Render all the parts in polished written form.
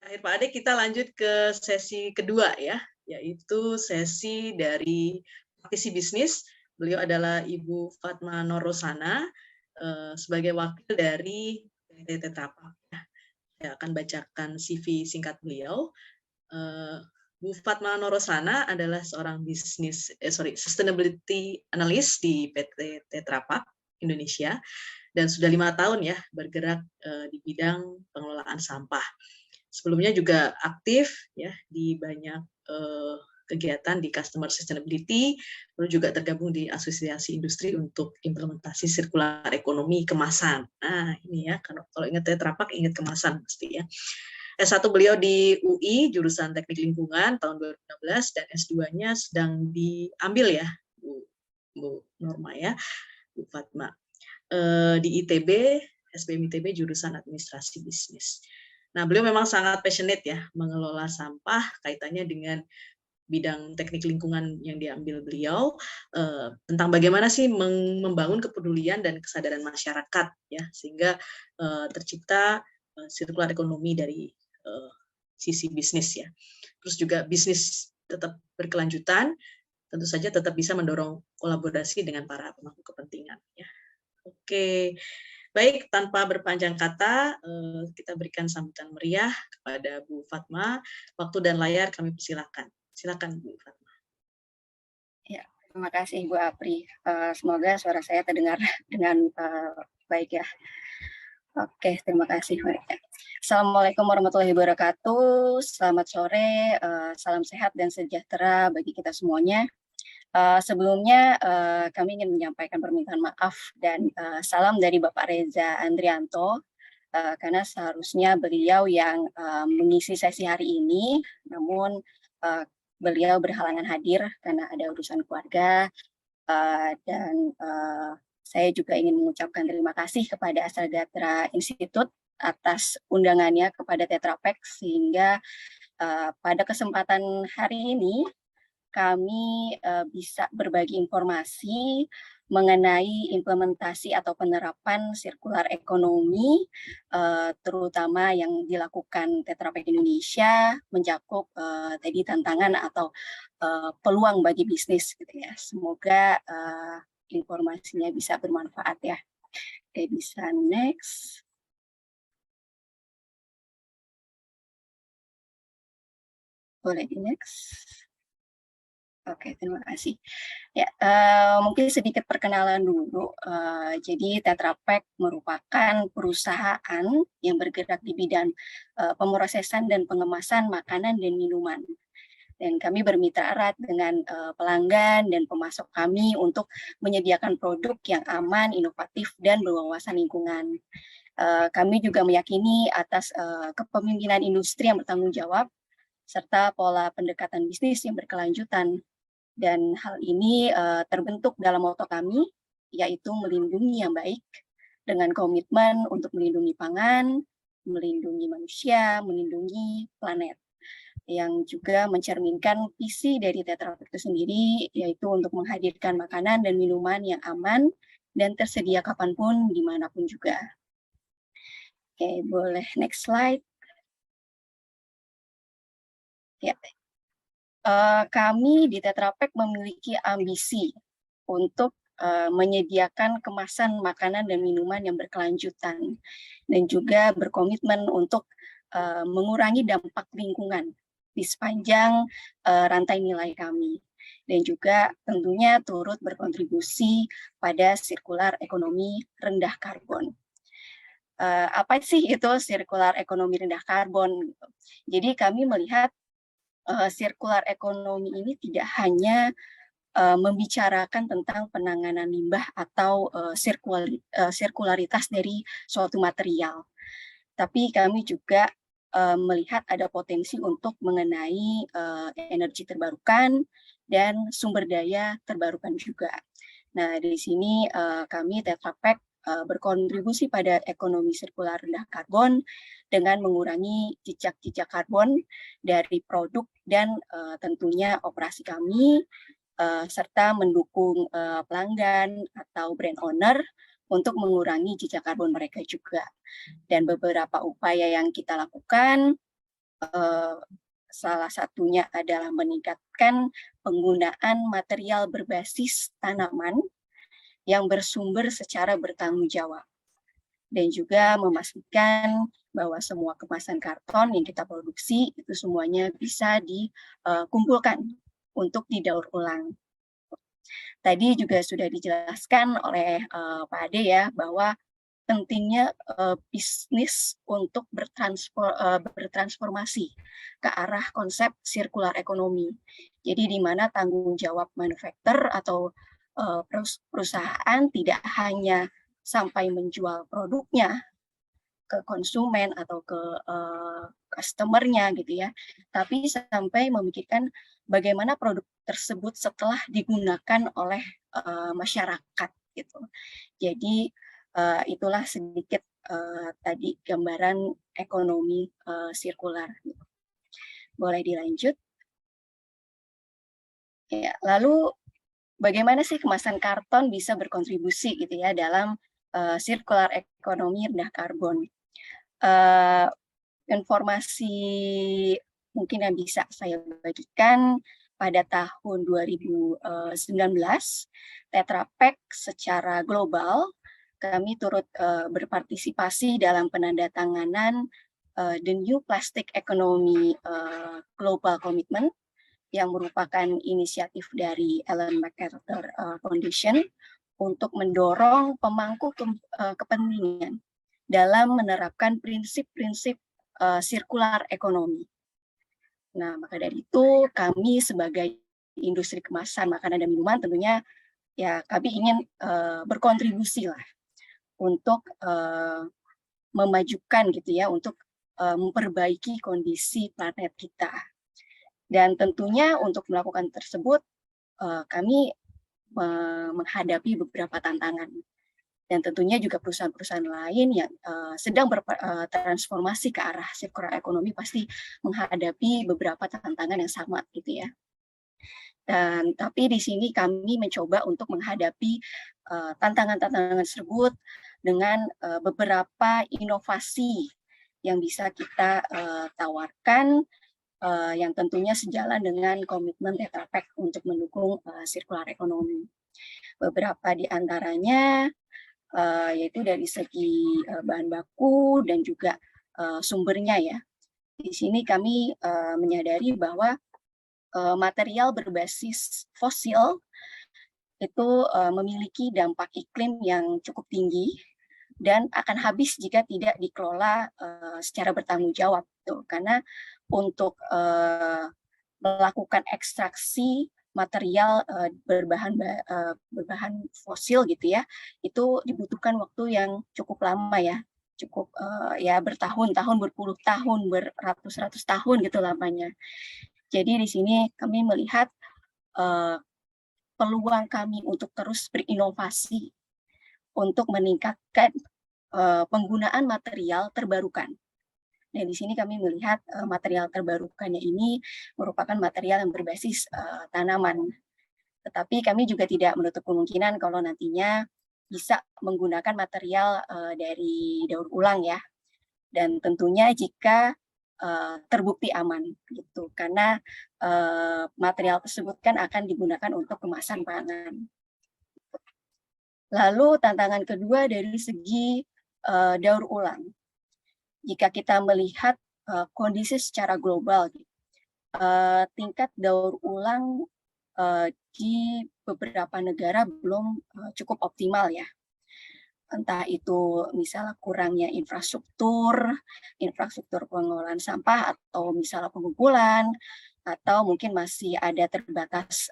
Akhir Pak Ade, kita lanjut ke sesi kedua ya, yaitu sesi dari praktisi bisnis. Beliau adalah Ibu Fatma Norrosana, sebagai wakil dari PT Tetra Pak. Saya akan bacakan CV singkat beliau. Bu Fatma Norrosana adalah seorang sustainability analyst di PT Tetra Pak Indonesia, dan sudah 5 tahun ya bergerak di bidang pengelolaan sampah. Sebelumnya juga aktif ya di banyak kegiatan di customer sustainability, lalu juga tergabung di asosiasi industri untuk implementasi sirkular ekonomi kemasan. Nah ini ya, kalau ingat Tetra Pak ingat kemasan pasti ya. S1 beliau di UI jurusan Teknik Lingkungan tahun 2016 dan S2-nya sedang diambil ya Bu Norma ya, Bu Fatma, di ITB, SBM ITB jurusan Administrasi Bisnis. Nah, beliau memang sangat passionate ya mengelola sampah, kaitannya dengan bidang teknik lingkungan yang diambil beliau, tentang bagaimana sih membangun kepedulian dan kesadaran masyarakat ya, sehingga tercipta sirkular ekonomi dari sisi bisnis ya. Terus juga bisnis tetap berkelanjutan, tentu saja tetap bisa mendorong kolaborasi dengan para pemangku kepentingan ya. Oke. Baik, tanpa berpanjang kata, kita berikan sambutan meriah kepada Bu Fatma. Waktu dan layar kami persilakan. Silakan Bu Fatma. Ya, terima kasih Bu Apri. Semoga suara saya terdengar dengan baik ya. Oke, terima kasih. Assalamualaikum warahmatullahi wabarakatuh. Selamat sore, salam sehat dan sejahtera bagi kita semuanya. Sebelumnya kami ingin menyampaikan permintaan maaf dan salam dari Bapak Reza Andrianto, karena seharusnya beliau yang mengisi sesi hari ini, namun beliau berhalangan hadir karena ada urusan keluarga, dan saya juga ingin mengucapkan terima kasih kepada Astragatera Institute atas undangannya kepada Tetra Pak, sehingga pada kesempatan hari ini kami bisa berbagi informasi mengenai implementasi atau penerapan sirkular ekonomi, terutama yang dilakukan Tetra Pak Indonesia, mencakup tadi tantangan atau peluang bagi bisnis gitu ya. Semoga informasinya bisa bermanfaat ya. Oke, bisa next. Boleh di next. Oke, terima kasih. Ya, mungkin sedikit perkenalan dulu. Jadi Tetra Pak merupakan perusahaan yang bergerak di bidang pemrosesan dan pengemasan makanan dan minuman. Dan kami bermitra erat dengan pelanggan dan pemasok kami untuk menyediakan produk yang aman, inovatif, dan berwawasan lingkungan. Kami juga meyakini atas kepemimpinan industri yang bertanggung jawab, serta pola pendekatan bisnis yang berkelanjutan. Dan hal ini terbentuk dalam motto kami, yaitu melindungi yang baik dengan komitmen untuk melindungi pangan, melindungi manusia, melindungi planet, yang juga mencerminkan visi dari Tetra Pak itu sendiri, yaitu untuk menghadirkan makanan dan minuman yang aman dan tersedia kapanpun, dimanapun juga. Oke, boleh next slide. Ya. Kami di Tetra Pak memiliki ambisi untuk menyediakan kemasan makanan dan minuman yang berkelanjutan, dan juga berkomitmen untuk mengurangi dampak lingkungan di sepanjang rantai nilai kami, dan juga tentunya turut berkontribusi pada sirkular ekonomi rendah karbon. Apa sih itu sirkular ekonomi rendah karbon? Jadi kami melihat sirkular ekonomi ini tidak hanya membicarakan tentang penanganan limbah atau sirkularitas dari suatu material, tapi kami juga melihat ada potensi untuk mengenai energi terbarukan dan sumber daya terbarukan juga. Nah, di sini kami Tetra Pak berkontribusi pada ekonomi sirkular rendah karbon dengan mengurangi jejak karbon dari produk dan tentunya operasi kami, serta mendukung pelanggan atau brand owner untuk mengurangi jejak karbon mereka juga. Dan beberapa upaya yang kita lakukan salah satunya adalah meningkatkan penggunaan material berbasis tanaman yang bersumber secara bertanggung jawab. Dan juga memastikan bahwa semua kemasan karton yang kita produksi itu semuanya bisa dikumpulkan untuk didaur ulang. Tadi juga sudah dijelaskan oleh Pak Ade ya, bahwa pentingnya bisnis untuk bertransformasi ke arah konsep circular economy. Jadi di mana tanggung jawab manufaktur atau perusahaan tidak hanya sampai menjual produknya ke konsumen atau ke customer-nya gitu ya, tapi sampai memikirkan bagaimana produk tersebut setelah digunakan oleh masyarakat gitu. Jadi itulah sedikit tadi gambaran ekonomi sirkular. Boleh dilanjut? Ya, lalu bagaimana sih kemasan karton bisa berkontribusi gitu ya dalam circular ekonomi rendah karbon? Informasi mungkin yang bisa saya bagikan pada tahun 2019, Tetra Pak secara global kami turut berpartisipasi dalam penandatanganan The New Plastic Economy Global Commitment yang merupakan inisiatif dari Ellen MacArthur Foundation untuk mendorong pemangku kepentingan dalam menerapkan prinsip-prinsip sirkular ekonomi. Nah, maka dari itu kami sebagai industri kemasan makanan dan minuman tentunya ya kami ingin berkontribusi lah untuk memajukan gitu ya, untuk memperbaiki kondisi planet kita. Dan tentunya untuk melakukan tersebut kami menghadapi beberapa tantangan. Dan tentunya juga perusahaan-perusahaan lain yang sedang bertransformasi ke arah circular ekonomi pasti menghadapi beberapa tantangan yang sama gitu ya. Dan tapi di sini kami mencoba untuk menghadapi tantangan-tantangan tersebut dengan beberapa inovasi yang bisa kita tawarkan yang tentunya sejalan dengan komitmen Tetra Pak untuk mendukung circular ekonomi. Beberapa di antaranya yaitu dari segi bahan baku dan juga sumbernya ya. Di sini kami menyadari bahwa material berbasis fosil itu memiliki dampak iklim yang cukup tinggi dan akan habis jika tidak dikelola secara bertanggung jawab. Tuh. Karena untuk melakukan ekstraksi material berbahan fosil gitu ya, itu dibutuhkan waktu yang cukup lama ya, cukup ya bertahun-tahun, berpuluh tahun, beratus-ratus tahun gitu lamanya. Jadi di sini kami melihat peluang kami untuk terus berinovasi untuk meningkatkan penggunaan material terbarukan. Dan di sini kami melihat material terbarukannya ini merupakan material yang berbasis tanaman. Tetapi kami juga tidak menutup kemungkinan kalau nantinya bisa menggunakan material dari daur ulang ya. Dan tentunya jika terbukti aman gitu, karena material tersebut kan akan digunakan untuk kemasan pangan. Lalu tantangan kedua dari segi daur ulang. Jika kita melihat kondisi secara global, tingkat daur ulang di beberapa negara belum cukup optimal ya. Entah itu misalnya kurangnya infrastruktur pengelolaan sampah, atau misalnya pengumpulan, atau mungkin masih ada terbatas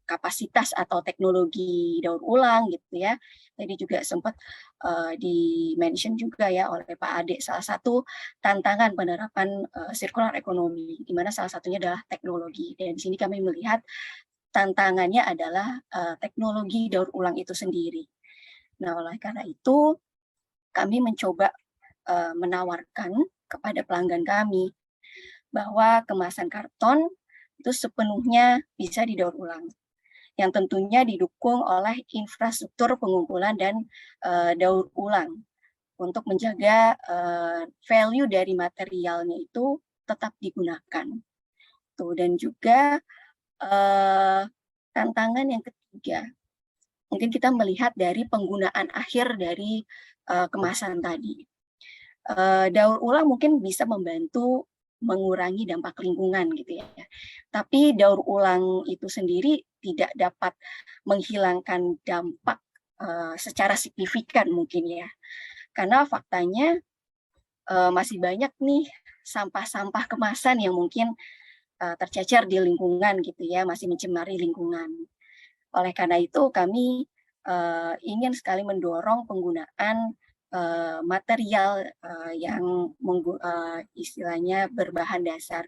kapasitas atau teknologi daur ulang gitu ya. Tadi juga sempat di-mention juga ya oleh Pak Ade, salah satu tantangan penerapan circular economy, di mana salah satunya adalah teknologi. Dan di sini kami melihat tantangannya adalah teknologi daur ulang itu sendiri. Nah, oleh karena itu kami mencoba menawarkan kepada pelanggan kami bahwa kemasan karton itu sepenuhnya bisa didaur ulang, yang tentunya didukung oleh infrastruktur pengumpulan dan daur ulang untuk menjaga value dari materialnya itu tetap digunakan. Tuh, dan juga tantangan yang ketiga, mungkin kita melihat dari penggunaan akhir dari kemasan tadi. Daur ulang mungkin bisa membantu mengurangi dampak lingkungan gitu ya. Tapi daur ulang itu sendiri tidak dapat menghilangkan dampak secara signifikan mungkin ya. Karena faktanya masih banyak nih sampah-sampah kemasan yang mungkin tercecer di lingkungan gitu ya, masih mencemari lingkungan. Oleh karena itu kami ingin sekali mendorong penggunaan material yang istilahnya berbahan dasar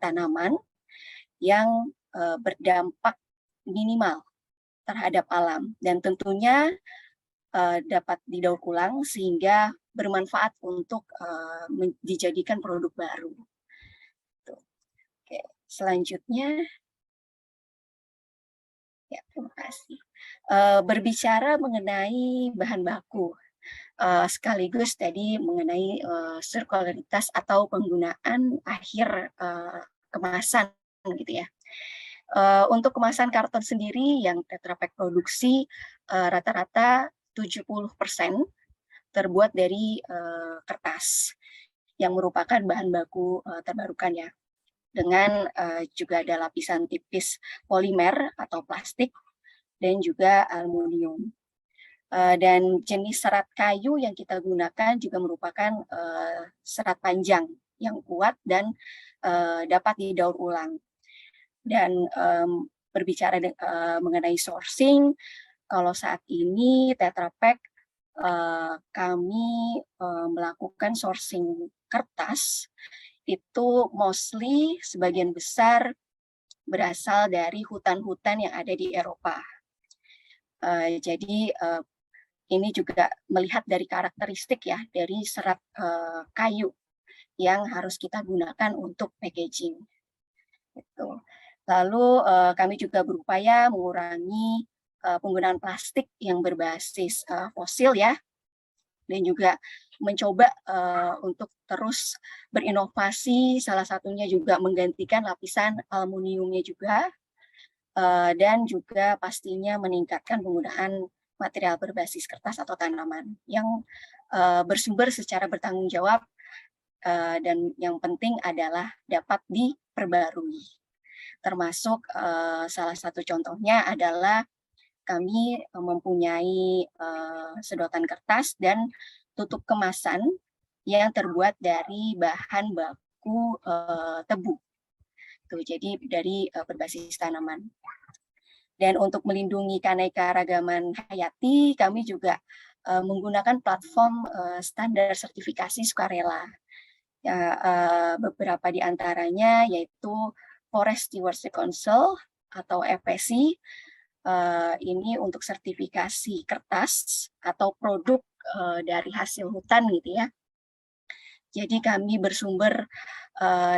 tanaman yang berdampak minimal terhadap alam dan tentunya dapat didaur ulang sehingga bermanfaat untuk dijadikan produk baru. Tuh. Oke, selanjutnya, ya terima kasih. Berbicara mengenai bahan baku, sekaligus tadi mengenai sirkularitas atau penggunaan akhir kemasan gitu ya. Untuk kemasan karton sendiri yang Tetra Pak produksi rata-rata 70% terbuat dari kertas yang merupakan bahan baku terbarukan ya. Dengan juga ada lapisan tipis polimer atau plastik dan juga aluminium. Dan jenis serat kayu yang kita gunakan juga merupakan serat panjang yang kuat dan dapat didaur ulang. Dan berbicara mengenai sourcing, kalau saat ini Tetra Pak kami melakukan sourcing kertas itu mostly sebagian besar berasal dari hutan-hutan yang ada di Eropa. Jadi ini juga melihat dari karakteristik ya dari serat kayu yang harus kita gunakan untuk packaging. Gitu. Lalu kami juga berupaya mengurangi penggunaan plastik yang berbasis fosil ya, dan juga mencoba untuk terus berinovasi, salah satunya juga menggantikan lapisan aluminiumnya juga, dan juga pastinya meningkatkan penggunaan material berbasis kertas atau tanaman yang bersumber secara bertanggung jawab dan yang penting adalah dapat diperbarui. Termasuk salah satu contohnya adalah kami mempunyai sedotan kertas dan tutup kemasan yang terbuat dari bahan baku tebu. Tuh, jadi dari berbasis tanaman. Dan untuk melindungi keanekaragaman hayati, kami juga menggunakan platform standar sertifikasi sukarela. Ya, beberapa di antaranya yaitu Forest Stewardship Council atau FSC. Ini untuk sertifikasi kertas atau produk dari hasil hutan gitu ya. Jadi kami bersumber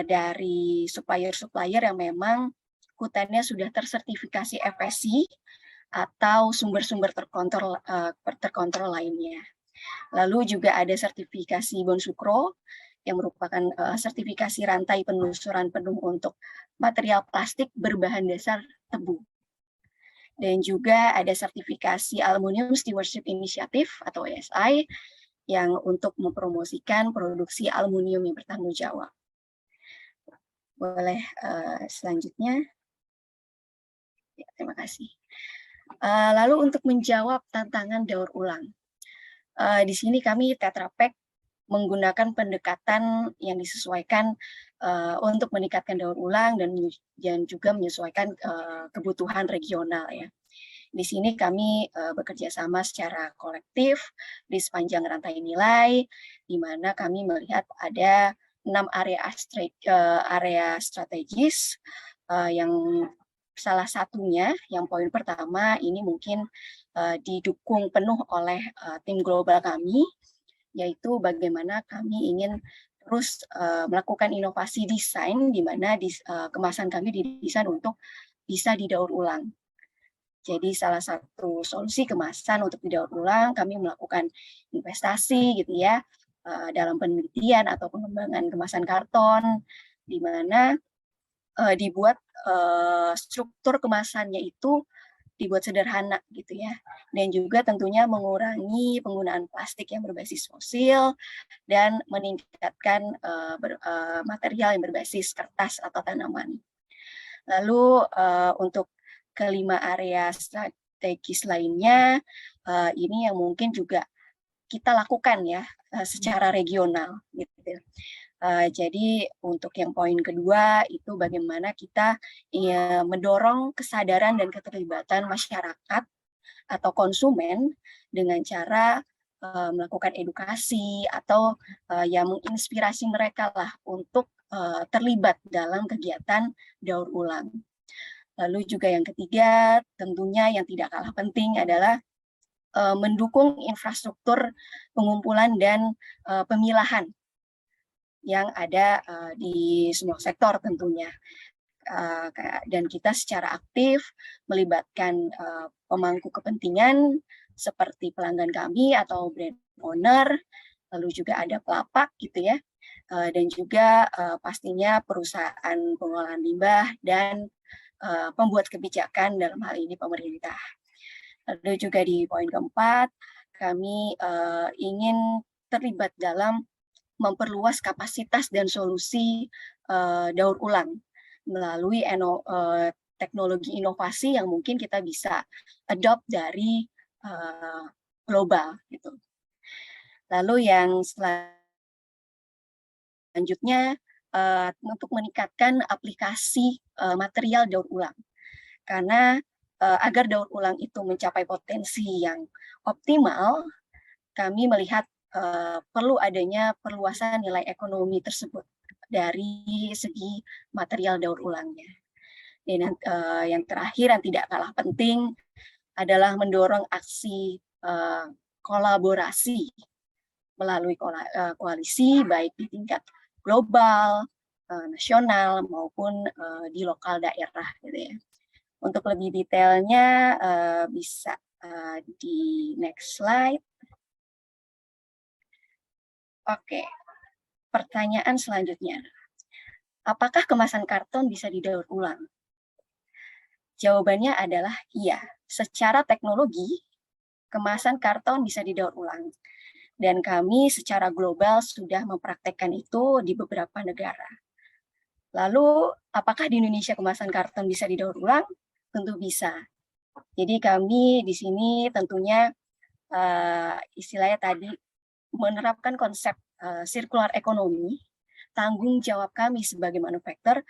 dari supplier-supplier yang memang hutannya sudah tersertifikasi FSC atau sumber-sumber terkontrol lainnya. Lalu juga ada sertifikasi Bonsukro yang merupakan sertifikasi rantai penelusuran penuh untuk material plastik berbahan dasar tebu. Dan juga ada sertifikasi Aluminium Stewardship Initiative atau ASI yang untuk mempromosikan produksi aluminium yang bertanggung jawab. Boleh selanjutnya. Ya, terima kasih. Lalu untuk menjawab tantangan daur ulang. Di sini kami Tetra Pak menggunakan pendekatan yang disesuaikan untuk meningkatkan daur ulang dan juga menyesuaikan kebutuhan regional ya. Di sini kami bekerja sama secara kolektif di sepanjang rantai nilai, di mana kami melihat ada 6 area strategis yang salah satunya, yang poin pertama ini mungkin didukung penuh oleh tim global kami, yaitu bagaimana kami ingin terus melakukan inovasi desain, di mana kemasan kami didesain untuk bisa didaur ulang. Jadi salah satu solusi kemasan untuk didaur ulang, kami melakukan investasi gitu ya, dalam penelitian atau pengembangan kemasan karton, di mana dibuat struktur kemasannya itu dibuat sederhana gitu ya, dan juga tentunya mengurangi penggunaan plastik yang berbasis fosil dan meningkatkan material yang berbasis kertas atau tanaman. Lalu untuk kelima area strategis lainnya, ini yang mungkin juga kita lakukan ya secara regional gitu. Jadi untuk yang poin kedua itu bagaimana kita mendorong kesadaran dan keterlibatan masyarakat atau konsumen dengan cara melakukan edukasi atau yang menginspirasi mereka lah untuk terlibat dalam kegiatan daur ulang. Lalu juga yang ketiga, tentunya yang tidak kalah penting adalah mendukung infrastruktur pengumpulan dan pemilahan yang ada di semua sektor tentunya. Dan kita secara aktif melibatkan pemangku kepentingan seperti pelanggan kami atau brand owner, lalu juga ada pelapak gitu ya, dan juga pastinya perusahaan pengolahan limbah dan pembuat kebijakan, dalam hal ini pemerintah. Lalu juga di poin keempat, kami ingin terlibat dalam memperluas kapasitas dan solusi daur ulang melalui teknologi inovasi yang mungkin kita bisa adopt dari global gitu. Lalu yang selanjutnya untuk meningkatkan aplikasi material daur ulang, karena agar daur ulang itu mencapai potensi yang optimal, kami melihat perlu adanya perluasan nilai ekonomi tersebut dari segi material daur ulangnya. Dan yang terakhir yang tidak kalah penting adalah mendorong aksi kolaborasi melalui koalisi baik di tingkat global, nasional maupun di lokal daerah gitu ya. Untuk lebih detailnya bisa di next slide. Oke, pertanyaan selanjutnya. Apakah kemasan karton bisa didaur ulang? Jawabannya adalah iya. Secara teknologi, kemasan karton bisa didaur ulang. Dan kami secara global sudah mempraktekkan itu di beberapa negara. Lalu, apakah di Indonesia kemasan karton bisa didaur ulang? Tentu bisa. Jadi kami di sini tentunya istilahnya tadi menerapkan konsep circular economy. Tanggung jawab kami sebagai manufaktur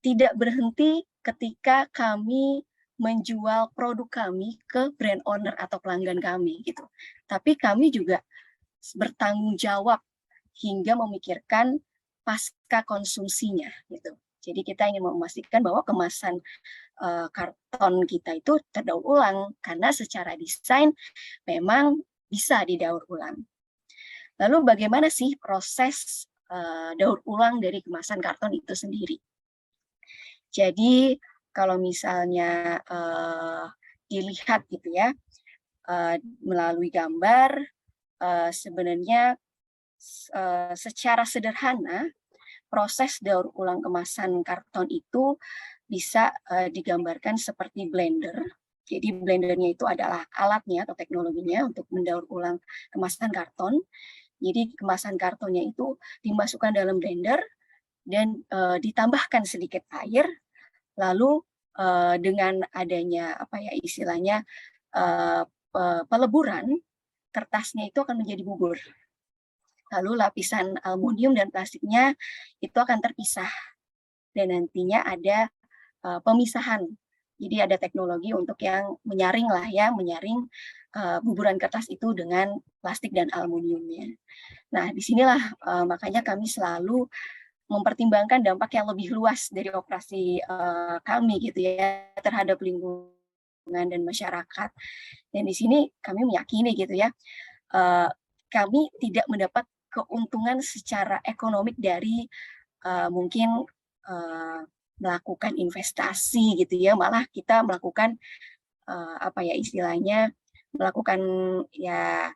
tidak berhenti ketika kami menjual produk kami ke brand owner atau pelanggan kami gitu. Tapi kami juga bertanggung jawab hingga memikirkan pasca konsumsinya gitu. Jadi kita ingin memastikan bahwa kemasan karton kita itu terdaur ulang karena secara desain memang bisa didaur ulang. Lalu bagaimana sih proses daur ulang dari kemasan karton itu sendiri? Jadi kalau misalnya dilihat gitu ya, melalui gambar, sebenarnya secara sederhana proses daur ulang kemasan karton itu bisa digambarkan seperti blender. Jadi blendernya itu adalah alatnya atau teknologinya untuk mendaur ulang kemasan karton. Jadi kemasan kartonnya itu dimasukkan dalam blender dan ditambahkan sedikit air, lalu dengan adanya apa ya istilahnya peleburan, kertasnya itu akan menjadi bubur. Lalu lapisan aluminium dan plastiknya itu akan terpisah dan nantinya ada pemisahan. Jadi ada teknologi untuk yang menyaring lah ya, menyaring buburan kertas itu dengan plastik dan aluminiumnya. Nah, disinilah makanya kami selalu mempertimbangkan dampak yang lebih luas dari operasi kami gitu ya terhadap lingkungan dan masyarakat. Dan di sini kami meyakini gitu ya, kami tidak mendapat keuntungan secara ekonomik dari mungkin melakukan investasi gitu ya, malah kita melakukan apa ya istilahnya melakukan ya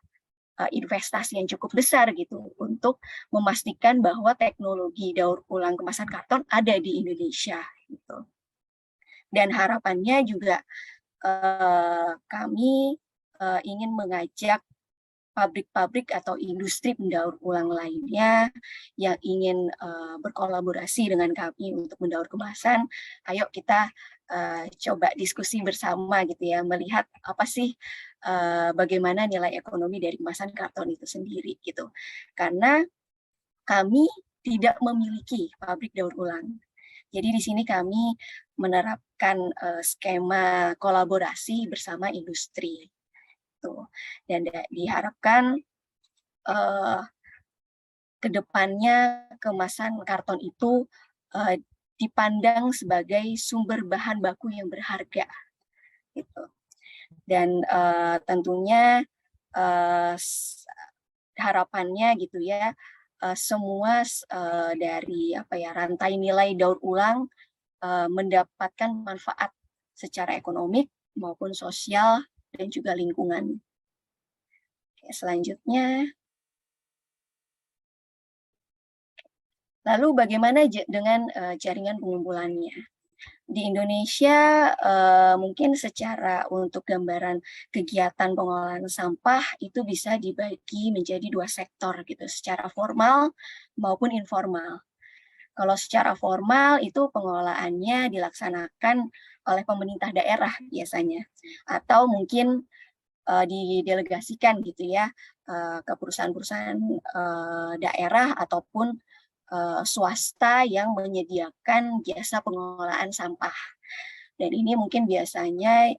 investasi yang cukup besar gitu untuk memastikan bahwa teknologi daur ulang kemasan karton ada di Indonesia gitu. Dan harapannya juga kami ingin mengajak pabrik-pabrik atau industri pendaur ulang lainnya yang ingin berkolaborasi dengan kami untuk mendaur kemasan. Ayo kita coba diskusi bersama gitu ya, melihat apa sih bagaimana nilai ekonomi dari kemasan karton itu sendiri gitu. Karena kami tidak memiliki pabrik daur ulang. Jadi di sini kami menerapkan skema kolaborasi bersama industri. Tuh. Dan diharapkan ke depannya kemasan karton itu dipandang sebagai sumber bahan baku yang berharga gitu. Dan tentunya harapannya gitu ya, semua dari rantai nilai daur ulang mendapatkan manfaat secara ekonomi maupun sosial dan juga lingkungan. Oke, selanjutnya, lalu bagaimana dengan jaringan pengumpulannya? Di Indonesia mungkin secara untuk gambaran kegiatan pengolahan sampah itu bisa dibagi menjadi 2 sektor gitu, secara formal maupun informal. Kalau secara formal itu pengelolaannya dilaksanakan oleh pemerintah daerah biasanya, atau mungkin didelegasikan gitu ya ke perusahaan-perusahaan daerah ataupun swasta yang menyediakan jasa pengelolaan sampah. Dan ini mungkin biasanya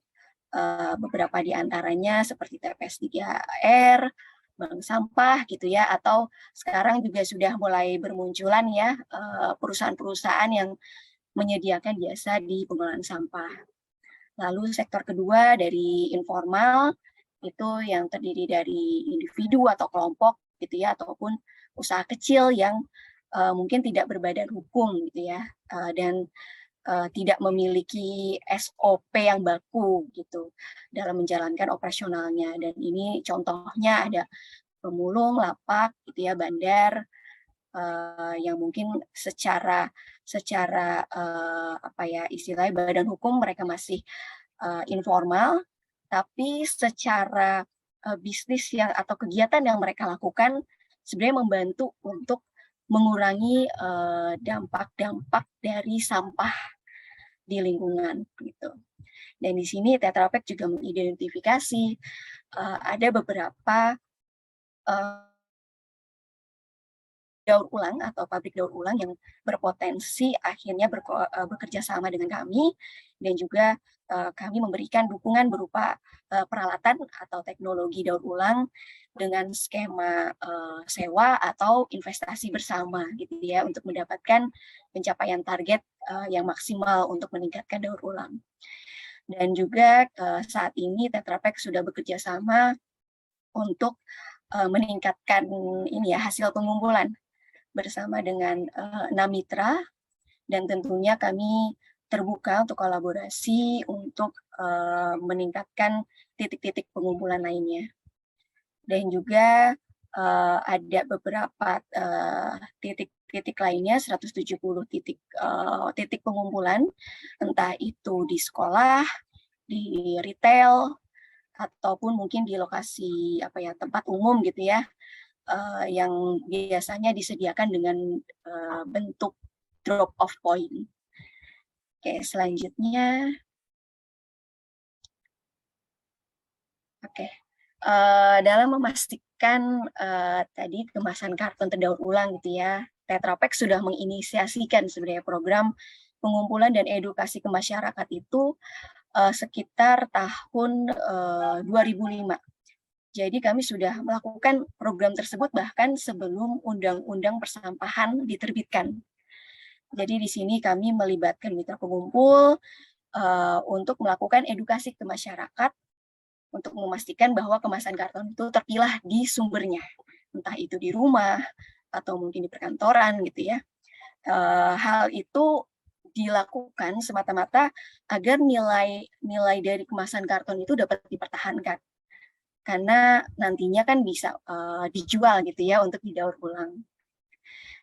beberapa di antaranya seperti TPS 3R, bank sampah gitu ya, atau sekarang juga sudah mulai bermunculan ya perusahaan-perusahaan yang menyediakan jasa di pengelolaan sampah. Lalu sektor kedua dari informal itu yang terdiri dari individu atau kelompok gitu ya, ataupun usaha kecil yang mungkin tidak berbadan hukum gitu ya, dan tidak memiliki SOP yang baku gitu dalam menjalankan operasionalnya. Dan ini contohnya ada pemulung, lapak gitu ya, bandar, yang mungkin secara istilahnya badan hukum mereka masih informal, tapi secara bisnis yang atau kegiatan yang mereka lakukan sebenarnya membantu untuk mengurangi dampak-dampak dari sampah di lingkungan gitu. Dan di sini Tetra Pak juga mengidentifikasi ada beberapa daur ulang atau pabrik daur ulang yang berpotensi akhirnya bekerja sama dengan kami, dan juga kami memberikan dukungan berupa peralatan atau teknologi daur ulang dengan skema sewa atau investasi bersama gitu ya, untuk mendapatkan pencapaian target yang maksimal untuk meningkatkan daur ulang. Dan juga saat ini Tetra Pak sudah bekerja sama untuk meningkatkan ini ya, hasil pengumpulan bersama dengan 6 mitra, dan tentunya kami terbuka untuk kolaborasi untuk meningkatkan titik-titik pengumpulan lainnya. Dan juga ada beberapa titik lainnya, 170 titik pengumpulan, entah itu di sekolah, di retail, ataupun mungkin di lokasi tempat umum gitu ya, yang biasanya disediakan dengan bentuk drop off point. Oke, selanjutnya. Oke, dalam memastikan tadi kemasan karton terdaur ulang gitu ya, Tetra Pak sudah menginisiasikan sebenarnya program pengumpulan dan edukasi ke masyarakat itu sekitar tahun 2005. Jadi kami sudah melakukan program tersebut bahkan sebelum Undang-Undang Persampahan diterbitkan. Jadi di sini kami melibatkan mitra pengumpul untuk melakukan edukasi ke masyarakat untuk memastikan bahwa kemasan karton itu terpilah di sumbernya, entah itu di rumah atau mungkin di perkantoran gitu ya. Hal itu dilakukan semata-mata agar nilai dari kemasan karton itu dapat dipertahankan. karena nantinya kan bisa dijual gitu ya untuk didaur ulang.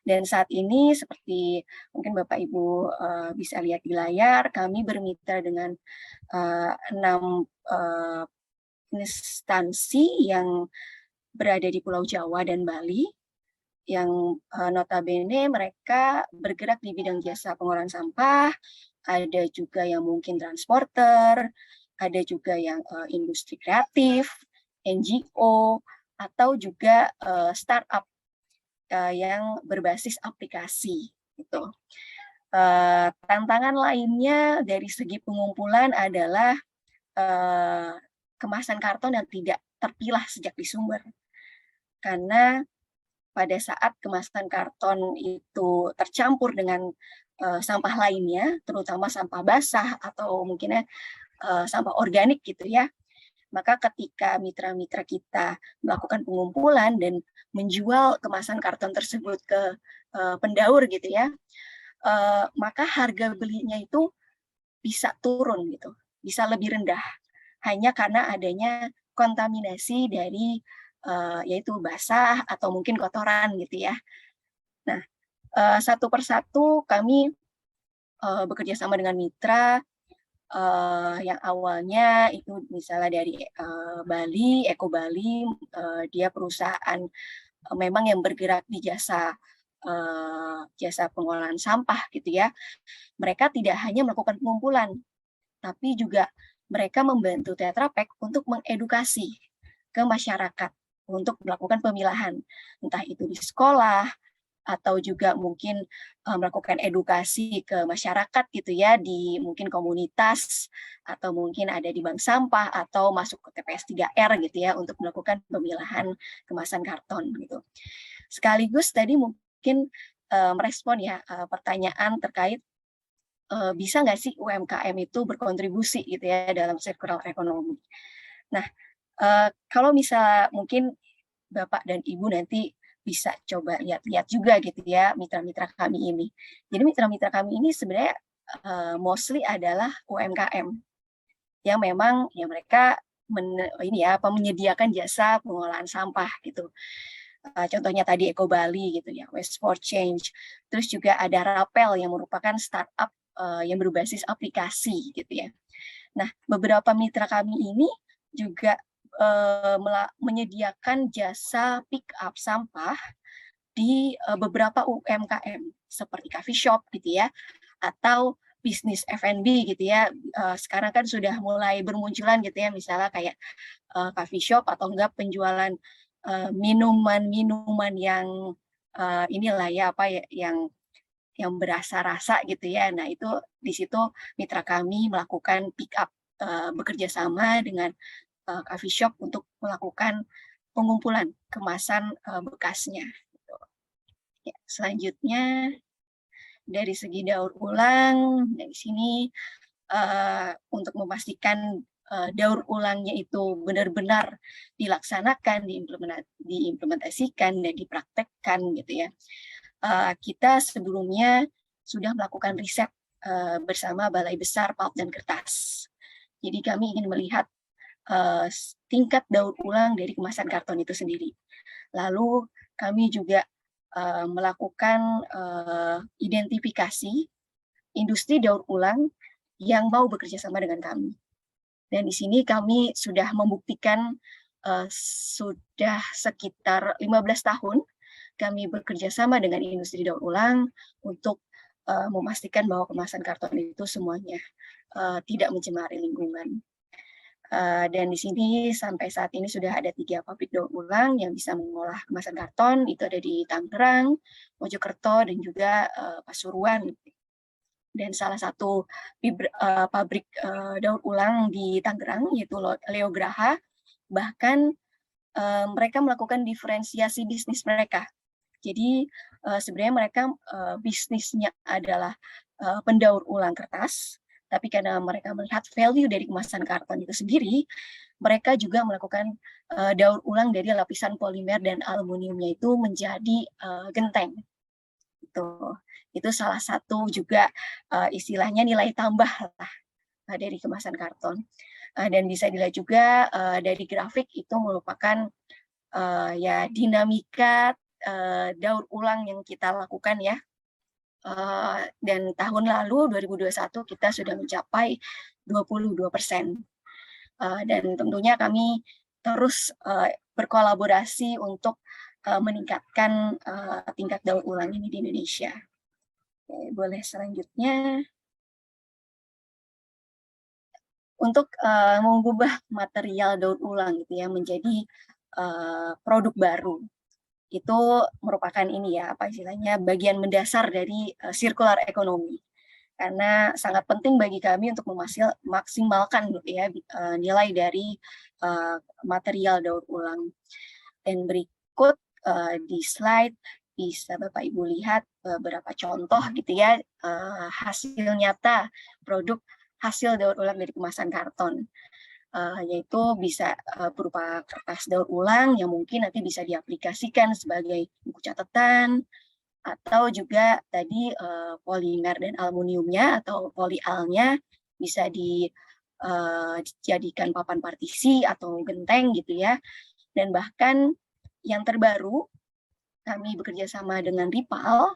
Dan saat ini seperti mungkin Bapak Ibu bisa lihat di layar, kami bermitra dengan 6 instansi yang berada di Pulau Jawa dan Bali, yang notabene mereka bergerak di bidang jasa pengolahan sampah, ada juga yang mungkin transporter, ada juga yang industri kreatif, NGO, atau juga startup yang berbasis aplikasi gitu. Tantangan lainnya dari segi pengumpulan adalah kemasan karton yang tidak terpilah sejak di sumber. Karena pada saat kemasan karton itu tercampur dengan sampah lainnya, terutama sampah basah atau mungkin sampah organik gitu ya, maka ketika mitra-mitra kita melakukan pengumpulan dan menjual kemasan karton tersebut ke pendaur gitu ya, maka harga belinya itu bisa turun gitu, bisa lebih rendah, hanya karena adanya kontaminasi dari yaitu basah atau mungkin kotoran gitu ya. Nah, satu persatu kami bekerja sama dengan mitra yang awalnya itu misalnya dari Bali, Eko Bali, dia perusahaan memang yang bergerak di jasa pengolahan sampah gitu ya. Mereka tidak hanya melakukan pengumpulan, tapi juga mereka membantu Tetra Pak untuk mengedukasi ke masyarakat untuk melakukan pemilahan, entah itu di sekolah, atau juga mungkin melakukan edukasi ke masyarakat gitu ya, di mungkin komunitas, atau mungkin ada di bank sampah, atau masuk ke TPS 3R gitu ya, untuk melakukan pemilahan kemasan karton gitu. Sekaligus tadi mungkin merespon ya pertanyaan terkait bisa nggak sih UMKM itu berkontribusi gitu ya dalam circular economy. Nah, kalau misal mungkin Bapak dan Ibu nanti bisa coba lihat-lihat juga gitu ya mitra-mitra kami ini. Jadi mitra-mitra kami ini sebenarnya mostly adalah UMKM yang memang ya mereka menyediakan jasa pengolahan sampah gitu. Contohnya tadi Eko Bali gitu ya, Waste for Change. Terus juga ada Rapel yang merupakan startup yang berbasis aplikasi gitu ya. Nah, beberapa mitra kami ini juga menyediakan jasa pick up sampah di beberapa UMKM seperti coffee shop gitu ya, atau bisnis F&B gitu ya. Sekarang kan sudah mulai bermunculan gitu ya, misalnya kayak coffee shop atau enggak penjualan minuman-minuman yang inilah ya apa ya yang berasa-rasa gitu ya. Nah, itu di situ mitra kami melakukan pick up bekerja sama dengan coffee shop untuk melakukan pengumpulan kemasan bekasnya. Gitu. Ya, selanjutnya dari segi daur ulang, dari sini untuk memastikan daur ulangnya itu benar-benar dilaksanakan, diimplementasikan dan dipraktekkan gitu ya. Kita sebelumnya sudah melakukan riset bersama Balai Besar Pulp dan Kertas. Jadi kami ingin melihat tingkat daur ulang dari kemasan karton itu sendiri. Lalu kami juga melakukan identifikasi industri daur ulang yang mau bekerja sama dengan kami. Dan di sini kami sudah membuktikan sudah sekitar 15 tahun kami bekerja sama dengan industri daur ulang untuk memastikan bahwa kemasan karton itu semuanya tidak mencemari lingkungan. Dan di sini sampai saat ini sudah ada 3 pabrik daur ulang yang bisa mengolah kemasan karton, itu ada di Tangerang, Mojokerto, dan juga Pasuruan. Dan salah satu pabrik daur ulang di Tangerang, yaitu Leo Graha, bahkan mereka melakukan diferensiasi bisnis mereka. Jadi sebenarnya mereka bisnisnya adalah pendaur ulang kertas, tapi karena mereka melihat value dari kemasan karton itu sendiri, mereka juga melakukan daur ulang dari lapisan polimer dan aluminiumnya itu menjadi genteng. Itu salah satu juga istilahnya nilai tambah lah dari kemasan karton. Dan bisa dilihat juga dari grafik itu merupakan ya dinamika daur ulang yang kita lakukan ya. Dan tahun lalu 2021 kita sudah mencapai 22%. Dan tentunya kami terus berkolaborasi untuk meningkatkan tingkat daur ulang ini di Indonesia. Oke, boleh selanjutnya. Untuk mengubah material daur ulang gitu ya menjadi produk baru, itu merupakan ini ya, apa istilahnya, bagian mendasar dari circular economy. Karena sangat penting bagi kami untuk maksimalkan gitu ya nilai dari material daur ulang. Dan berikut di slide bisa Bapak Ibu lihat beberapa contoh gitu ya hasil nyata produk hasil daur ulang dari kemasan karton. Yaitu bisa berupa kertas daur ulang yang mungkin nanti bisa diaplikasikan sebagai buku catatan, atau juga tadi polimer dan aluminiumnya atau polialnya bisa dijadikan papan partisi atau genteng gitu ya. Dan bahkan yang terbaru kami bekerja sama dengan Ripal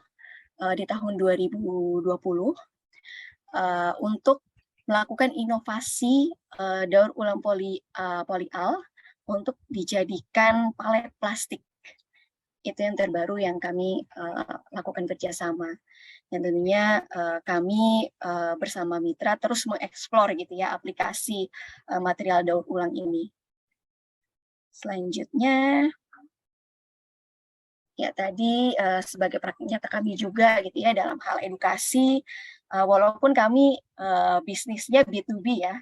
di tahun 2020 untuk melakukan inovasi daur ulang polial untuk dijadikan palet plastik. Itu yang terbaru yang kami lakukan kerjasama. Dan tentunya kami bersama mitra terus mengeksplor gitu ya aplikasi material daur ulang ini. Selanjutnya, ya tadi sebagai praktik nyata kami juga gitu ya dalam hal edukasi, walaupun kami bisnisnya B2B ya,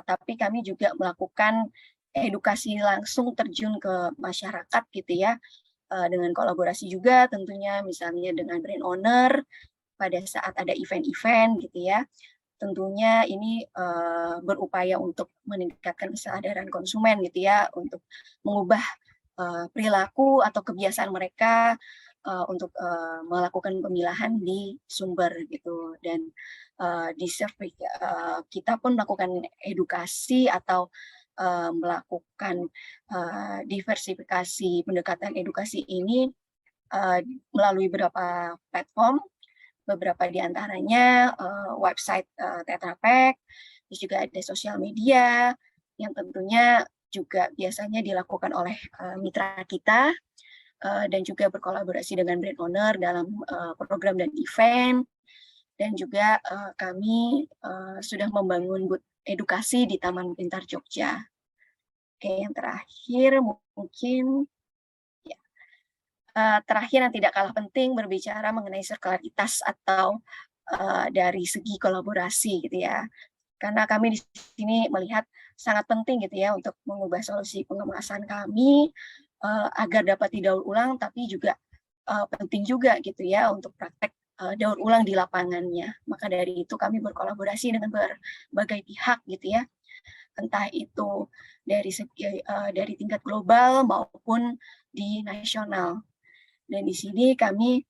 tapi kami juga melakukan edukasi langsung terjun ke masyarakat gitu ya, dengan kolaborasi juga tentunya misalnya dengan brand owner pada saat ada event-event gitu ya. Tentunya ini berupaya untuk meningkatkan kesadaran konsumen gitu ya, untuk mengubah perilaku atau kebiasaan mereka untuk melakukan pemilahan di sumber gitu. Dan di survei kita pun melakukan edukasi atau melakukan diversifikasi pendekatan edukasi ini melalui beberapa platform, beberapa di antaranya website Tetra Pak, terus juga ada sosial media yang tentunya juga biasanya dilakukan oleh mitra kita dan juga berkolaborasi dengan brand owner dalam program dan event. Dan juga kami sudah membangun booth edukasi di Taman Pintar Jogja. Oke, yang terakhir mungkin ya, terakhir yang tidak kalah penting berbicara mengenai sirkularitas atau dari segi kolaborasi gitu ya. Karena kami di sini melihat sangat penting gitu ya untuk mengubah solusi pengemasan kami agar dapat didaur ulang, tapi juga penting juga gitu ya untuk praktek daur ulang di lapangannya. Maka dari itu kami berkolaborasi dengan berbagai pihak gitu ya, entah itu dari segi dari tingkat global maupun di nasional. Dan di sini kami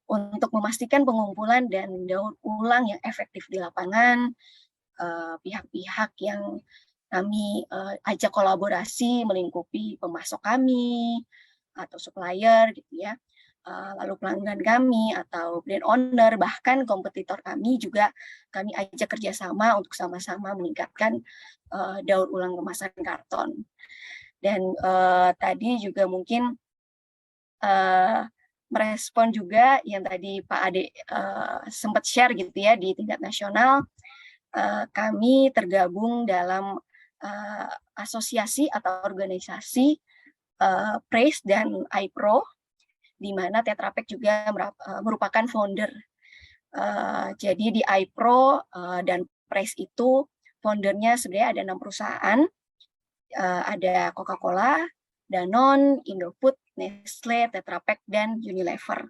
untuk memastikan pengumpulan dan daur ulang yang efektif di lapangan, pihak-pihak yang kami ajak kolaborasi melingkupi pemasok kami atau supplier gitu ya, lalu pelanggan kami atau brand owner, bahkan kompetitor kami juga kami ajak kerjasama untuk sama-sama meningkatkan daur ulang kemasan karton. Dan tadi juga mungkin merespon juga yang tadi Pak Ade sempat share gitu ya di tingkat nasional, kami tergabung dalam asosiasi atau organisasi PRAISE dan iPro, di mana Tetra Pak juga merupakan founder. Jadi di iPro dan PRAISE itu foundernya sebenarnya ada 6 perusahaan, ada Coca-Cola, Danone, Indofood, Nestle, Tetra Pak, dan Unilever.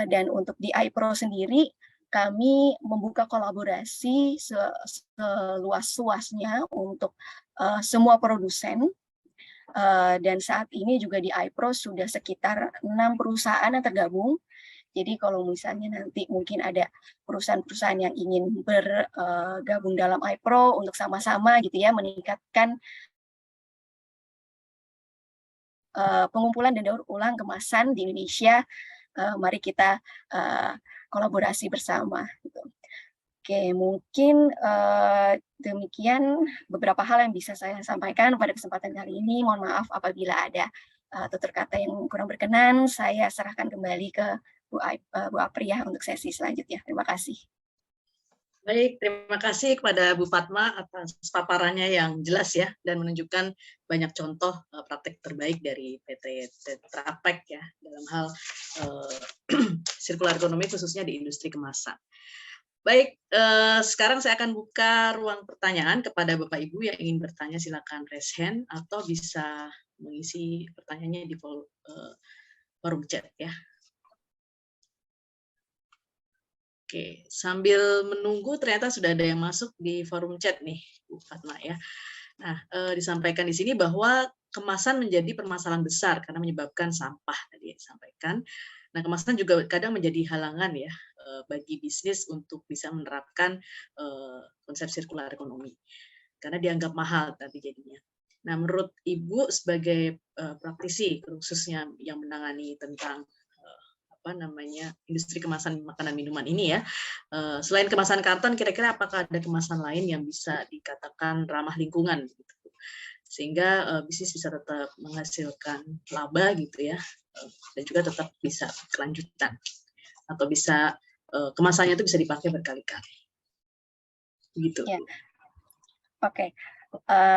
Dan untuk di iPro sendiri, kami membuka kolaborasi seluas-luasnya untuk semua produsen. Dan saat ini juga di iPro sudah sekitar 6 perusahaan yang tergabung, Jadi kalau misalnya nanti mungkin ada perusahaan-perusahaan yang ingin bergabung dalam iPro untuk sama-sama gitu ya meningkatkan pengumpulan dan daur ulang kemasan di Indonesia, mari kita kolaborasi bersama gitu. Oke, mungkin demikian beberapa hal yang bisa saya sampaikan pada kesempatan kali ini. Mohon maaf apabila ada tutur kata yang kurang berkenan. Saya serahkan kembali ke Bu Apri ya untuk sesi selanjutnya. Terima kasih. Baik, terima kasih kepada Bu Fatma atas paparannya yang jelas ya dan menunjukkan banyak contoh praktek terbaik dari PT Tetra Pak ya dalam hal sirkular ekonomi khususnya di industri kemasan. Baik, sekarang saya akan buka ruang pertanyaan kepada Bapak Ibu yang ingin bertanya, silakan raise hand atau bisa mengisi pertanyaannya di forum chat ya. Oke, sambil menunggu ternyata sudah ada yang masuk di forum chat nih, Bu Fatma ya. Nah, disampaikan di sini bahwa kemasan menjadi permasalahan besar karena menyebabkan sampah tadi yang disampaikan. Nah, kemasan juga kadang menjadi halangan ya bagi bisnis untuk bisa menerapkan konsep sirkular ekonomi karena dianggap mahal tadi jadinya. Nah, menurut Ibu sebagai praktisi khususnya yang menangani tentang industri kemasan makanan minuman ini ya, selain kemasan karton, kira-kira apakah ada kemasan lain yang bisa dikatakan ramah lingkungan gitu, sehingga bisnis bisa tetap menghasilkan laba gitu ya, dan juga tetap bisa kelanjutan atau bisa kemasannya itu bisa dipakai berkali-kali gitu. Ya. Oke,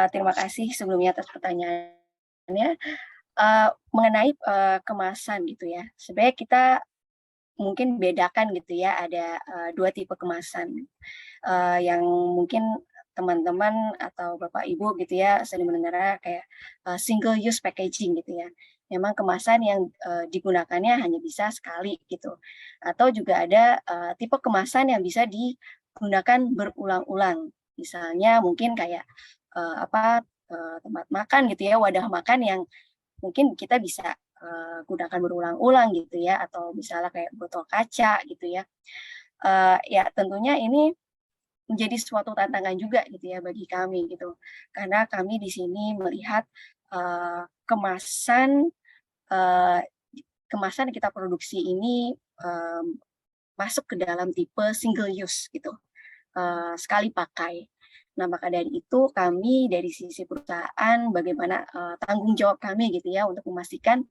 terima kasih sebelumnya atas pertanyaannya. Mengenai kemasan gitu ya, sebenarnya kita mungkin bedakan gitu ya, ada 2 tipe kemasan yang mungkin teman-teman atau Bapak Ibu gitu ya sering mendengar kayak single use packaging gitu ya. Memang kemasan yang digunakannya hanya bisa sekali gitu. Atau juga ada tipe kemasan yang bisa digunakan berulang-ulang. Misalnya mungkin kayak tempat makan gitu ya, wadah makan yang mungkin kita bisa gunakan berulang-ulang gitu ya, atau misalnya kayak botol kaca gitu ya. Ya tentunya ini menjadi suatu tantangan juga gitu ya bagi kami gitu. Karena kami di sini melihat kemasan kemasan yang kita produksi ini masuk ke dalam tipe single use gitu, sekali pakai. Nah, maka dari itu kami dari sisi perusahaan bagaimana tanggung jawab kami gitu ya untuk memastikan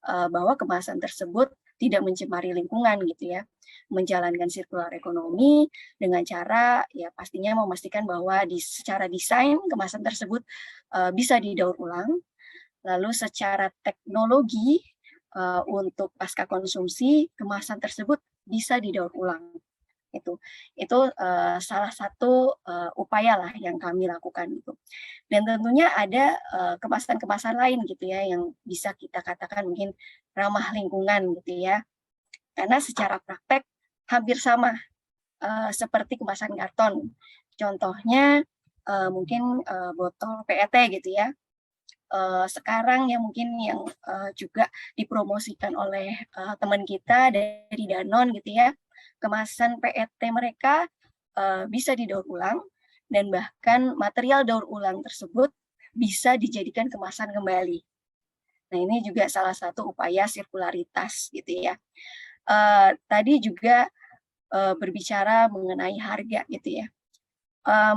bahwa kemasan tersebut tidak mencemari lingkungan gitu ya. Menjalankan sirkular ekonomi dengan cara ya pastinya memastikan bahwa secara desain kemasan tersebut bisa didaur ulang, lalu secara teknologi untuk pasca konsumsi kemasan tersebut bisa didaur ulang. Itu salah satu upaya lah yang kami lakukan itu. Dan tentunya ada kemasan-kemasan lain gitu ya yang bisa kita katakan mungkin ramah lingkungan gitu ya. Karena secara praktek hampir sama seperti kemasan karton. Contohnya mungkin botol PET gitu ya. Sekarang yang mungkin yang juga dipromosikan oleh teman kita dari Danone gitu ya, kemasan PET mereka bisa didaur ulang dan bahkan material daur ulang tersebut bisa dijadikan kemasan kembali. Nah, ini juga salah satu upaya sirkularitas gitu ya. Tadi juga berbicara mengenai harga gitu ya.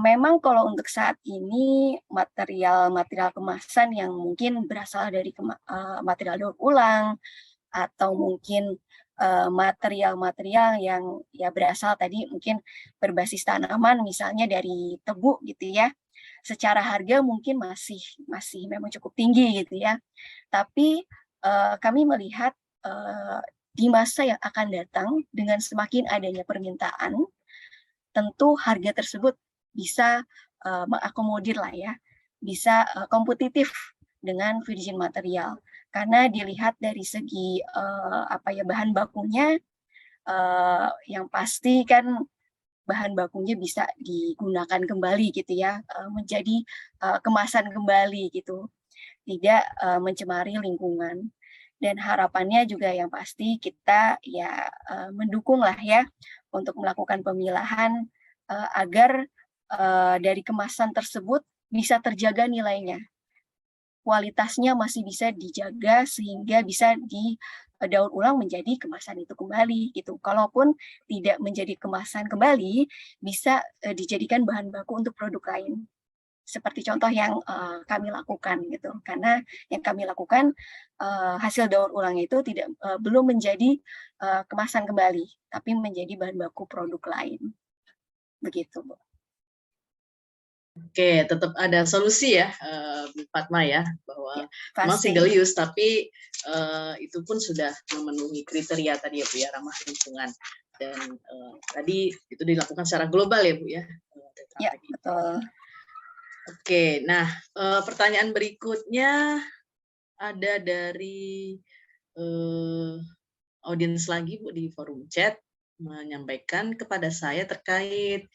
Memang kalau untuk saat ini material-material kemasan yang mungkin berasal dari material daur ulang atau mungkin material-material yang ya berasal tadi mungkin berbasis tanaman misalnya dari tebu gitu ya. Secara harga mungkin masih memang cukup tinggi gitu ya. Tapi kami melihat di masa yang akan datang dengan semakin adanya permintaan, tentu harga tersebut bisa mengakomodir lah ya, bisa kompetitif dengan virgin material. Karena dilihat dari segi bahan bakunya, yang pasti kan bahan bakunya bisa digunakan kembali gitu ya, menjadi kemasan kembali gitu, tidak mencemari lingkungan. Dan harapannya juga yang pasti kita ya mendukung lah ya untuk melakukan pemilahan agar dari kemasan tersebut bisa terjaga nilainya. Kualitasnya masih bisa dijaga sehingga bisa didaur ulang menjadi kemasan itu kembali gitu. Kalaupun tidak menjadi kemasan kembali, bisa dijadikan bahan baku untuk produk lain. Seperti contoh yang kami lakukan gitu. Karena yang kami lakukan hasil daur ulang itu belum menjadi kemasan kembali, tapi menjadi bahan baku produk lain. Begitu, Bu. Oke, tetap ada solusi ya, Bu Fatma ya, bahwa memang Pasti. single use, tapi itu pun sudah memenuhi kriteria tadi ya Bu ya, ramah lingkungan. Dan tadi itu dilakukan secara global ya Bu ya. Ya, betul. Oke, nah pertanyaan berikutnya ada dari audiens lagi Bu di forum chat menyampaikan kepada saya terkait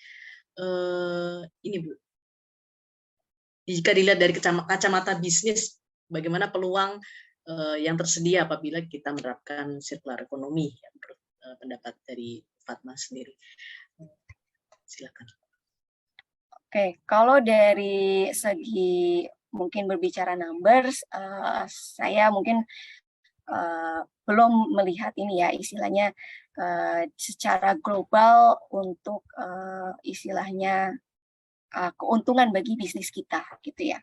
ini Bu. Jika dilihat dari kacamata bisnis, bagaimana peluang yang tersedia apabila kita menerapkan circular economy, ya, menurut pendapat dari Fatma sendiri. Silakan. Oke, kalau dari segi mungkin berbicara numbers, saya mungkin belum melihat ini ya istilahnya secara global untuk istilahnya keuntungan bagi bisnis kita gitu ya.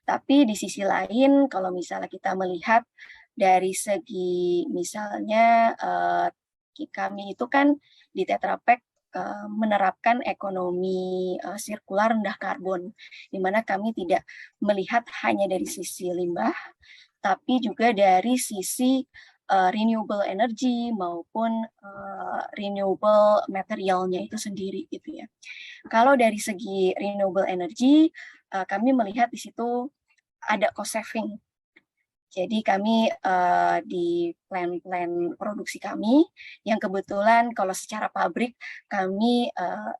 Tapi di sisi lain kalau misalnya kita melihat dari segi misalnya kami itu kan di Tetra Pak menerapkan ekonomi sirkular rendah karbon, di mana kami tidak melihat hanya dari sisi limbah, tapi juga dari sisi renewable energy maupun renewable materialnya itu sendiri gitu ya. Kalau dari segi renewable energy, kami melihat di situ ada cost saving. Jadi kami di plan-plan produksi kami, yang kebetulan kalau secara pabrik kami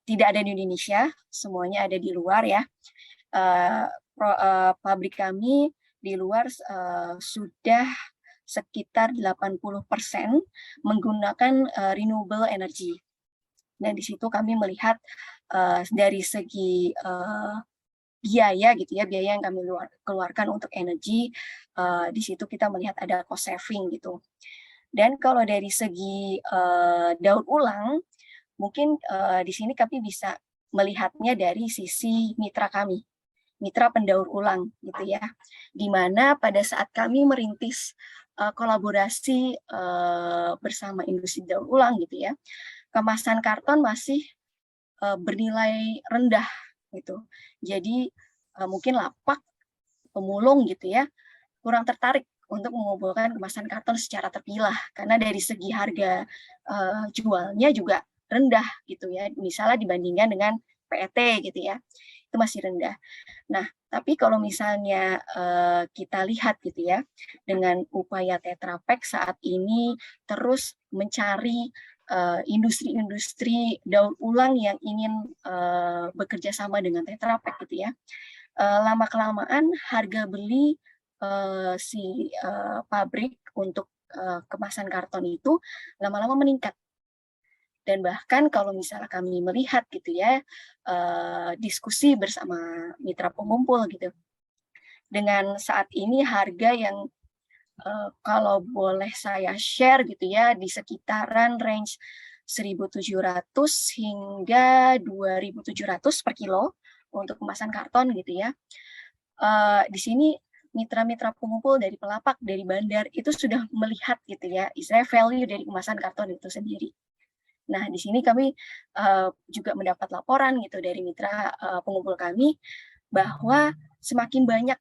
tidak ada di Indonesia, semuanya ada di luar ya. Pabrik kami di luar sudah sekitar 80% menggunakan renewable energy. Dan di situ kami melihat dari segi biaya gitu ya, biaya yang kami keluarkan untuk energi, di situ kita melihat ada cost saving gitu. Dan kalau dari segi daur ulang, mungkin di sini kami bisa melihatnya dari sisi mitra kami, mitra pendaur ulang gitu ya, di mana pada saat kami merintis kolaborasi bersama industri daur ulang gitu ya, kemasan karton masih bernilai rendah gitu. Jadi mungkin lapak, pemulung gitu ya, kurang tertarik untuk mengumpulkan kemasan karton secara terpilah karena dari segi harga jualnya juga rendah gitu ya, misalnya dibandingkan dengan PET gitu ya, itu masih rendah. Nah, tapi kalau misalnya kita lihat gitu ya, dengan upaya Tetra Pak saat ini terus mencari industri-industri daur ulang yang ingin bekerja sama dengan Tetra Pak gitu ya, lama-kelamaan harga beli si pabrik untuk kemasan karton itu lama-lama meningkat. Dan bahkan kalau misalnya kami melihat gitu ya, diskusi bersama mitra pengumpul gitu, dengan saat ini harga yang kalau boleh saya share gitu ya, di sekitaran range 1.700 hingga 2.700 per kilo untuk kemasan karton gitu ya. Di sini mitra-mitra pengumpul dari pelapak, dari bandar itu sudah melihat gitu ya, istilahnya value dari kemasan karton itu sendiri. Nah, di sini kami juga mendapat laporan gitu dari mitra pengumpul kami bahwa semakin banyak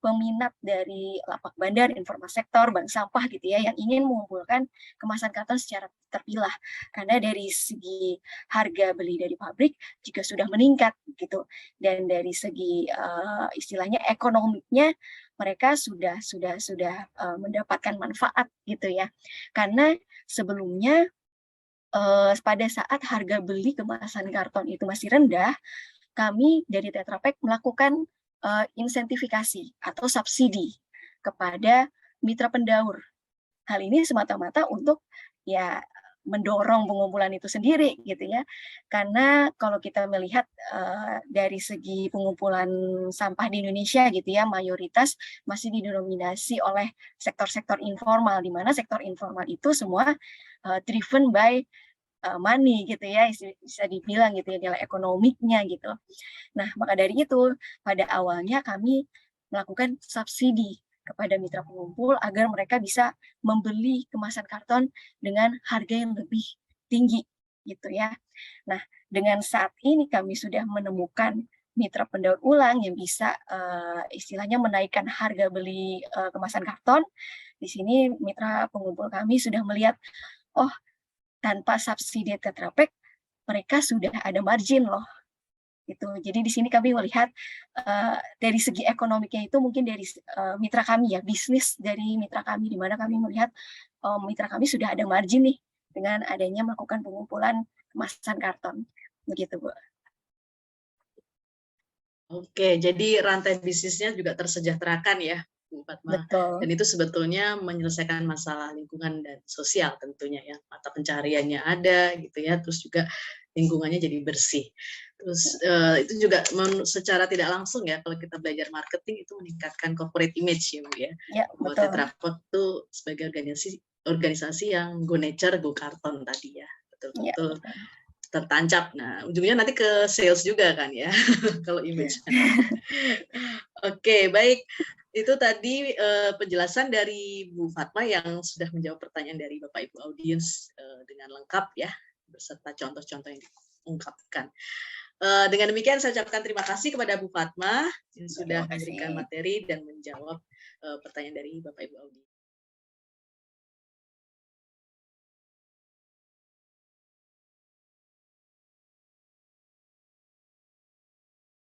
peminat dari lapak bandar, informal sektor, bank sampah gitu ya, yang ingin mengumpulkan kemasan karton secara terpilah. Karena dari segi harga beli dari pabrik juga sudah meningkat gitu. Dan dari segi istilahnya ekonomiknya mereka sudah mendapatkan manfaat gitu ya. Karena sebelumnya pada saat harga beli kemasan karton itu masih rendah, kami dari Tetra Pak melakukan insentifikasi atau subsidi kepada mitra pendaur hal ini semata-mata untuk ya mendorong pengumpulan itu sendiri gitu ya. Karena kalau kita melihat dari segi pengumpulan sampah di Indonesia gitu ya, mayoritas masih didominasi oleh sektor-sektor informal, di mana sektor informal itu semua driven by money gitu ya, bisa dibilang gitu ya, nilai ekonomiknya gitu. Nah, maka dari itu pada awalnya kami melakukan subsidi kepada mitra pengumpul agar mereka bisa membeli kemasan karton dengan harga yang lebih tinggi gitu ya. Nah, dengan saat ini kami sudah menemukan mitra pendaur ulang yang bisa istilahnya menaikkan harga beli kemasan karton. Di sini mitra pengumpul kami sudah melihat, oh tanpa subsidi Tetra Pak mereka sudah ada margin loh gitu. Jadi di sini kami melihat dari segi ekonomiknya itu mungkin dari mitra kami ya, bisnis dari mitra kami, di mana kami melihat mitra kami sudah ada margin nih dengan adanya melakukan pengumpulan kemasan karton, begitu Bu. Oke, jadi rantai bisnisnya juga tersejahterakan ya, Bu Fatma. Betul. Dan itu sebetulnya menyelesaikan masalah lingkungan dan sosial tentunya ya. Mata pencariannya ada gitu ya, terus juga lingkungannya jadi bersih. Terus itu juga secara tidak langsung ya, kalau kita belajar marketing itu meningkatkan corporate image ya Bu ya. Ya, Bahwa betul. Tetra Pak itu sebagai organisasi yang go nature, go karton tadi ya. Ya, Betul-betul betul. tertancap. Nah, ujungnya nanti ke sales juga kan ya, kalau image. Oke, baik. Itu tadi penjelasan dari Bu Fatma yang sudah menjawab pertanyaan dari Bapak Ibu audiens dengan lengkap ya, beserta contoh-contoh yang diungkapkan. Dengan demikian saya ucapkan terima kasih kepada Bu Fatma yang sudah Terima memberikan kasih. materi dan menjawab pertanyaan dari Bapak Ibu audiens.